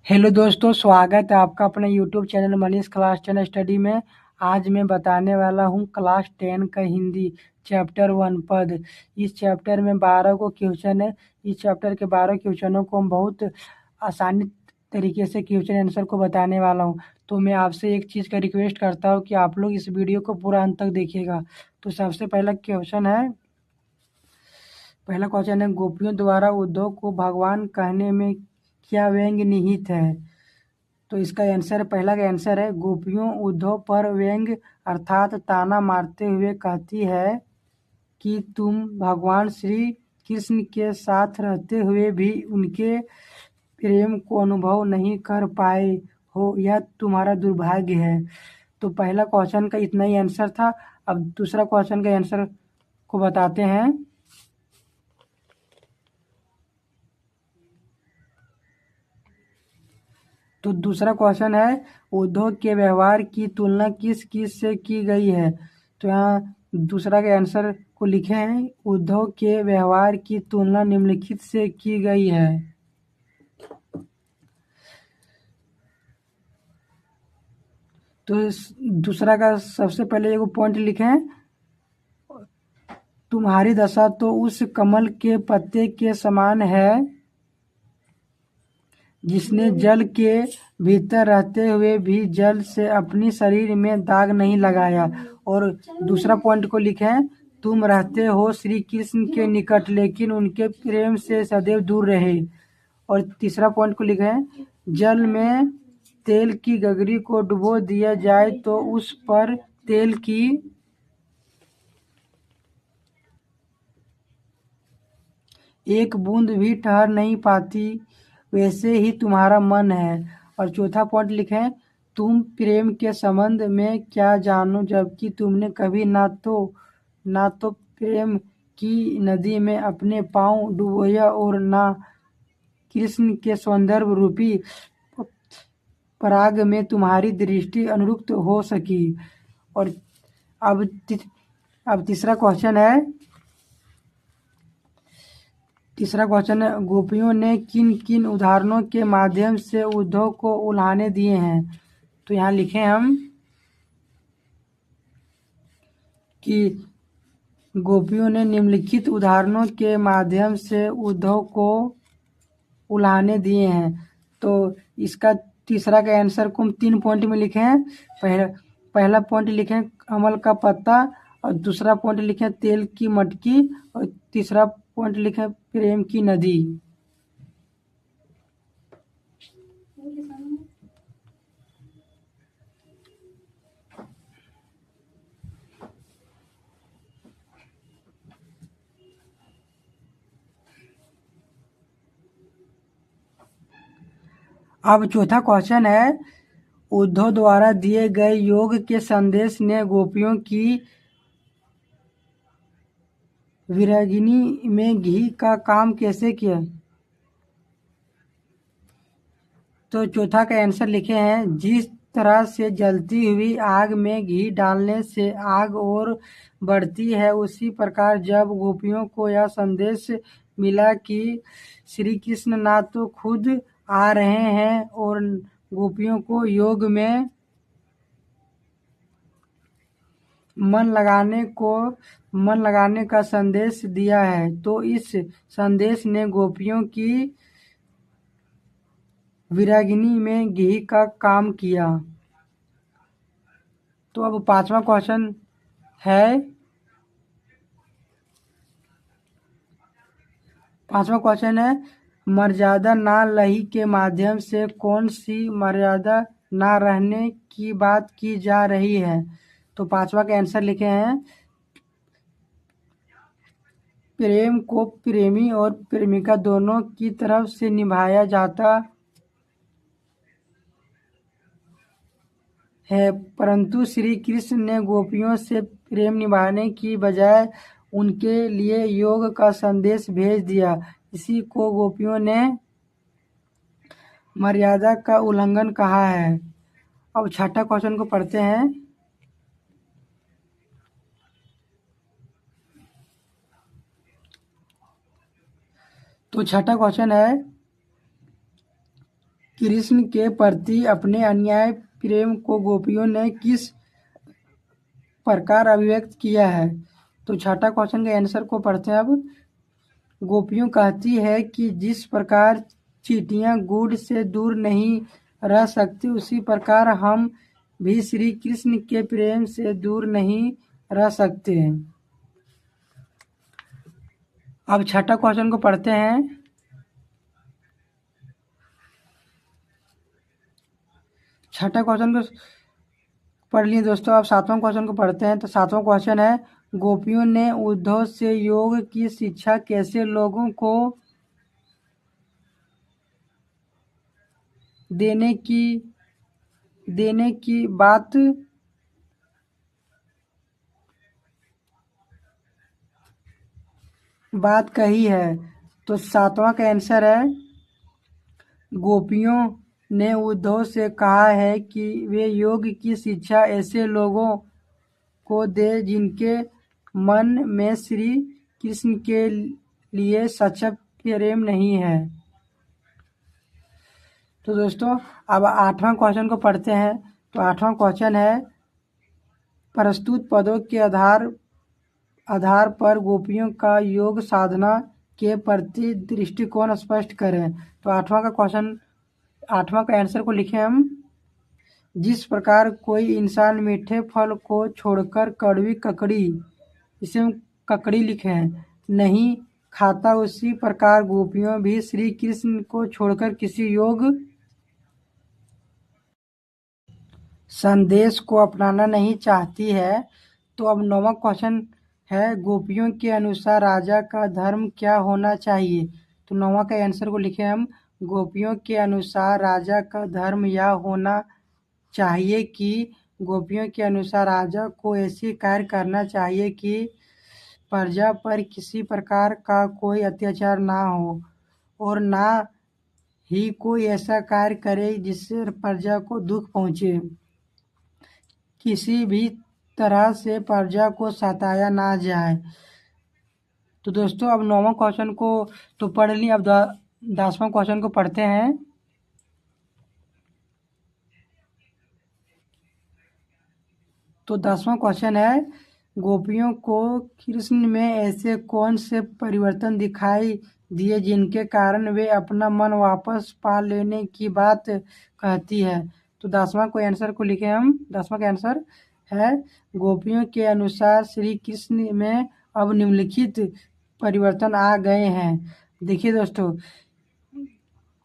Hello दोस्तों, स्वागत है आपका अपने YouTube channel Manish class 10 study में। आज मैं बताने वाला हूँ क्लास 10 का हिंदी चैप्टर 1 पद। इस चैप्टर में 12 को क्वेश्चन है। इस चैप्टर के 12 क्वेश्चनों को हम बहुत आसानी तरीके से क्वेश्चन आंसर को बताने वाला हूँ। तो मैं आपसे एक चीज़ का रिक्वेस्ट करता हूँ कि आप लोग इस वीडियो को पूरा अंत तक देखिएगा। तो सबसे पहला क्वेश्चन है, गोपियों द्वारा उद्धव को भगवान कहने में क्या व्यंग्य निहित है? तो इसका आंसर, पहला का आंसर है, गोपियों उद्धव पर व्यंग्य अर्थात ताना मारते हुए कहती है कि तुम भगवान श्री कृष्ण के साथ रहते हुए भी उनके प्रेम को अनुभव नहीं कर पाए हो, यह तुम्हारा दुर्भाग्य है। तो पहला क्वेश्चन का इतना ही आंसर था। अब दूसरा क्वेश्चन का आंसर को बताते हैं। तो दूसरा क्वेश्चन है, उद्धव के व्यवहार की तुलना किस किस से की गई है? तो यहाँ दूसरा के आंसर को लिखे हैं, उद्धव के व्यवहार की तुलना निम्नलिखित से की गई है। तो दूसरा का सबसे पहले एगो पॉइंट लिखे हैं, तुम्हारी दशा तो उस कमल के पत्ते के समान है जिसने जल के भीतर रहते हुए भी जल से अपनी शरीर में दाग नहीं लगाया। और दूसरा पॉइंट को लिखें, तुम रहते हो श्री कृष्ण के निकट लेकिन उनके प्रेम से सदैव दूर रहे। और तीसरा पॉइंट को लिखें, जल में तेल की गगरी को डुबो दिया जाए तो उस पर तेल की एक बूंद भी ठहर नहीं पाती, वैसे ही तुम्हारा मन है। और चौथा पॉइंट लिखें, तुम प्रेम के संबंध में क्या जानो जबकि तुमने कभी ना तो प्रेम की नदी में अपने पांव डुबोया और ना कृष्ण के सौंदर्य रूपी पराग में तुम्हारी दृष्टि अनुरक्त हो सकी। और अब अब तीसरा क्वेश्चन है, गोपियों ने किन किन उदाहरणों के माध्यम से उद्धव को उल्हाने दिए हैं? तो यहाँ लिखे हम कि गोपियों ने निम्नलिखित उदाहरणों के माध्यम से उद्धव को उल्हाने दिए हैं। तो इसका तीसरा का आंसर को हम 3 पॉइंट में लिखे हैं। पहला पॉइंट लिखे कमल का पत्ता, और दूसरा पॉइंट लिखे तेल की मटकी, और तीसरा पॉइंट लिखे प्रेम की नदी। अब चौथा क्वेश्चन है, उद्धव द्वारा दिए गए योग के संदेश ने गोपियों की विरगिनी में घी का काम कैसे किया? तो चौथा का आंसर लिखे हैं, जिस तरह से जलती हुई आग में घी डालने से आग और बढ़ती है, उसी प्रकार जब गोपियों को यह संदेश मिला कि श्री कृष्ण ना तो खुद आ रहे हैं और गोपियों को योग में मन लगाने का संदेश दिया है, तो इस संदेश ने गोपियों की विरागिनी में घी का काम किया। तो अब पांचवा क्वेश्चन है, मर्यादा ना लही के माध्यम से कौन सी मर्यादा ना रहने की बात की जा रही है? तो पांचवा का आंसर लिखे हैं, प्रेम को प्रेमी और प्रेमिका दोनों की तरफ से निभाया जाता है, परंतु श्री कृष्ण ने गोपियों से प्रेम निभाने की बजाय उनके लिए योग का संदेश भेज दिया। इसी को गोपियों ने मर्यादा का उल्लंघन कहा है। अब छठा क्वेश्चन को पढ़ते हैं। तो छठा क्वेश्चन है, कृष्ण के प्रति अपने अन्याय प्रेम को गोपियों ने किस प्रकार अभिव्यक्त किया है। तो छठा क्वेश्चन के आंसर को पढ़ते हैं अब। गोपियों कहती है कि जिस प्रकार चींटियां गुड़ से दूर नहीं रह सकती, उसी प्रकार हम भी श्री कृष्ण के प्रेम से दूर नहीं रह सकते हैं। अब छठा क्वेश्चन को पढ़ते हैं। छठा क्वेश्चन को पढ़ लिए दोस्तों। अब सातवां क्वेश्चन को पढ़ते हैं। तो सातवां क्वेश्चन है, गोपियों ने उद्धव से योग की शिक्षा कैसे लोगों को देने की बात कही है। तो सातवां का आंसर है, गोपियों ने उद्धव से कहा है कि वे योग की शिक्षा ऐसे लोगों को दे जिनके मन में श्री कृष्ण के लिए सच्चा प्रेम नहीं है। तो दोस्तों अब आठवां क्वेश्चन को पढ़ते हैं। तो आठवां क्वेश्चन है, प्रस्तुत पदों के आधार पर गोपियों का योग साधना के प्रति दृष्टिकोण स्पष्ट करें। तो आठवां का आंसर को लिखें हम। जिस प्रकार कोई इंसान मीठे फल को छोड़कर कड़वी ककड़ी, इसे हम ककड़ी लिखें, नहीं खाता, उसी प्रकार गोपियों भी श्री कृष्ण को छोड़कर किसी योग संदेश को अपनाना नहीं चाहती है। तो अब नौवां क्वेश्चन है, गोपियों के अनुसार राजा का धर्म क्या होना चाहिए। तो नौवां का आंसर को लिखे हम। गोपियों के अनुसार राजा का धर्म यह होना चाहिए कि गोपियों के अनुसार राजा को ऐसी कार्य करना चाहिए कि प्रजा पर किसी प्रकार का कोई अत्याचार ना हो, और ना ही कोई ऐसा कार्य करे जिससे प्रजा को दुख पहुँचे। किसी भी तरह से प्रजा को सताया ना जाए। तो दोस्तों अब नौवां क्वेश्चन को तो पढ़ ली। अब 10वां क्वेश्चन को पढ़ते हैं। तो 10वां क्वेश्चन है, गोपियों को कृष्ण में ऐसे कौन से परिवर्तन दिखाई दिए जिनके कारण वे अपना मन वापस पा लेने की बात कहती है। तो 10वां को आंसर को लिखे हम। 10वां का आंसर है, गोपियों के अनुसार श्री कृष्ण में अब निम्नलिखित परिवर्तन आ गए हैं। देखिए दोस्तों,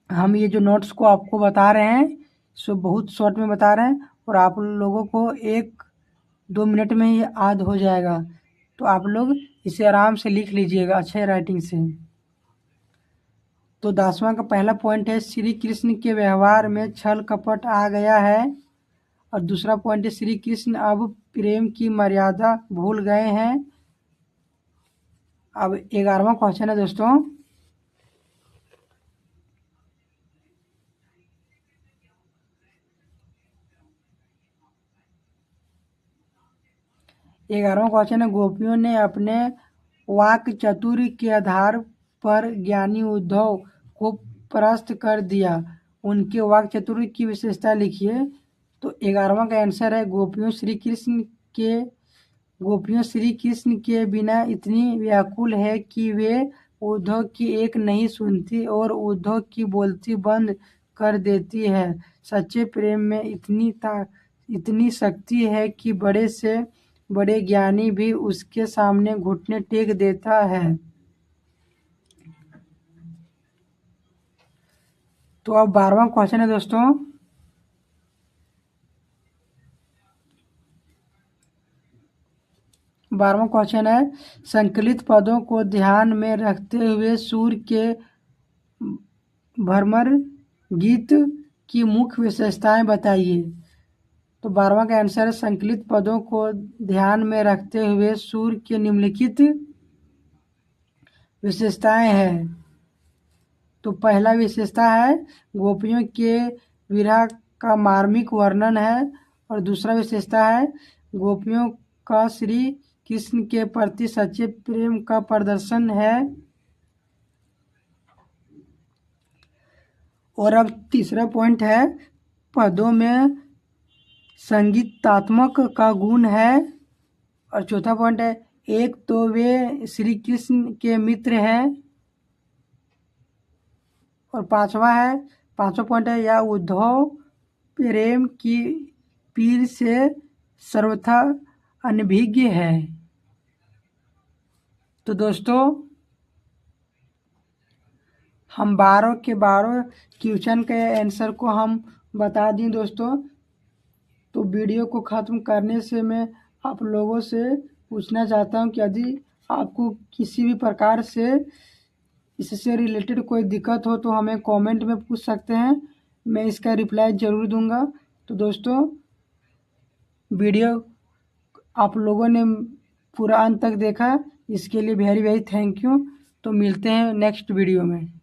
हम ये जो नोट्स को आपको बता रहे हैं सो बहुत शॉर्ट में बता रहे हैं, और आप लोगों को 1-2 मिनट में ही याद हो जाएगा। तो आप लोग इसे आराम से लिख लीजिएगा अच्छे राइटिंग से। तो 10वां का पहला पॉइंट है, श्री कृष्ण के व्यवहार में छल कपट आ गया है। और दूसरा पॉइंट है, श्री कृष्ण अब प्रेम की मर्यादा भूल गए हैं। अब 11वां क्वेश्चन है दोस्तों, गोपियों ने अपने वाक चातुर्य के आधार पर ज्ञानी उद्धव को परास्त कर दिया। उनके वाक चातुर्य की विशेषता लिखिए। तो 11वां का आंसर है, गोपियों श्री कृष्ण के बिना इतनी व्याकुल है कि वे उद्धव की एक नहीं सुनती और उद्धव की बोलती बंद कर देती है। सच्चे प्रेम में इतनी शक्ति है कि बड़े से बड़े ज्ञानी भी उसके सामने घुटने टेक देता है। तो अब 12वां क्वेश्चन है दोस्तों, संकलित पदों को ध्यान में रखते हुए सूर्य के भ्रमर गीत की मुख्य विशेषताएं बताइए। तो 12वां का आंसर है, संकलित पदों को ध्यान में रखते हुए सूर्य के निम्नलिखित विशेषताएं हैं। तो पहला विशेषता है, गोपियों के विरह का मार्मिक वर्णन है। और दूसरा विशेषता है, गोपियों का श्री कृष्ण के प्रति सच्चे प्रेम का प्रदर्शन है। और अब तीसरा पॉइंट है, पदों में संगीतात्मक का गुण है। और चौथा पॉइंट है, एक तो वे श्री कृष्ण के मित्र हैं। और पांचवा पॉइंट है, यह उद्धव प्रेम की पीर से सर्वथा अनभिज्ञ है। तो दोस्तों, हम 12 के 12 क्वेश्चन के आंसर को हम बता दिए दोस्तों। तो वीडियो को ख़त्म करने से मैं आप लोगों से पूछना चाहता हूं कि यदि आपको किसी भी प्रकार से इससे रिलेटेड कोई दिक्कत हो तो हमें कमेंट में पूछ सकते हैं, मैं इसका रिप्लाई ज़रूर दूंगा। तो दोस्तों, वीडियो आप लोगों ने पूरा अंत तक देखा, इसके लिए वेरी वेरी थैंक यू। तो मिलते हैं नेक्स्ट वीडियो में।